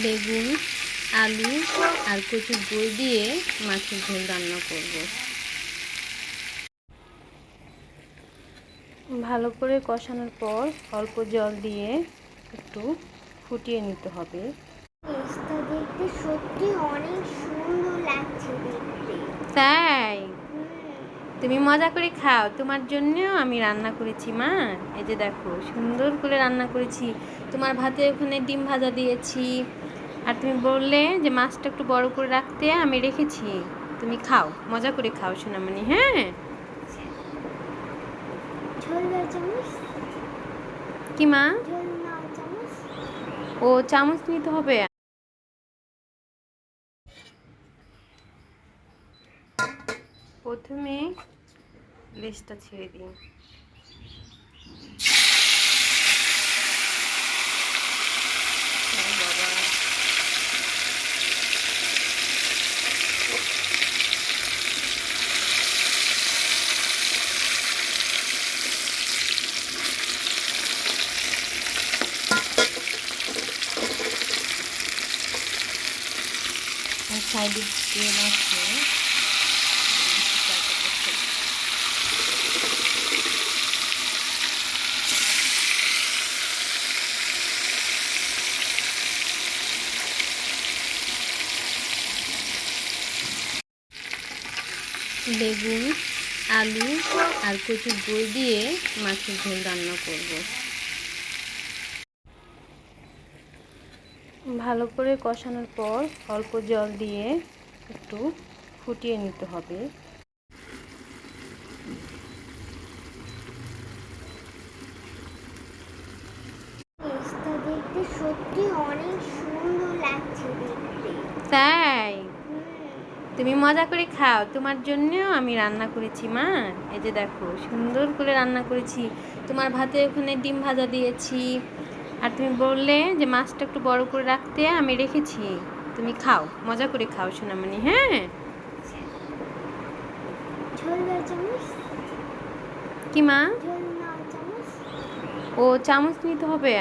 বেগুন, আলু আর কচুর বই দিয়ে মাছের ঝোল রান্না করব। ভালো করে কষানোর পর অল্প জল দিয়ে একটু ফুটিয়ে নিতে হবে। টেস্টটা দেখতে সত্যি অনেক সুন্দর লাগছে দেখতে। তাই তুমি মজা করে খাও, তোমার জন্যও আমি রান্না করেছি মা। এই যে দেখো সুন্দর করে রান্না করেছি, তোমার ভাতে ওখানে ডিম ভাজা দিয়েছি। আর তুমি বললে যে মাছটা একটু বড় করে রাখতে, আমি রেখেছি। তুমি খাও, মজা করে খাও সোনামণি। হ্যাঁ, ঝোল দাও চামচ। কি মা? ঝোল নাও চামচ। ও চামচ নিতে হবে। প্রথমে লেজটা ছেড়ে দিই। সাইডে তেল আছে, বেগুন, আলু আর কচুর বই দিয়ে মাছের ঝোল রান্না করব। ভালো করে কষানোর পর অল্প জল দিয়ে একটু ফুটিয়ে নিতে হবে। টেস্টটা দেখতে সত্যি অনেক সুন্দর লাগছে দেখতে। তাই তুমি মজা করে খাও, তোমার জন্যও আমি রান্না করেছি মা। এই যে দেখো সুন্দর করে রান্না করেছি, তোমার ভাতে ওখানে ডিম ভাজা দিয়েছি। আর তুমি বললে যে মাছটা একটু বড় করে রাখতে, আমি রেখেছি। তুমি খাও, মজা করে খাও সোনামণি। হ্যাঁ, ঝোল দাও চামচ। কি মা? ঝোল নাও চামচ। ও চামচ নিতে হবে।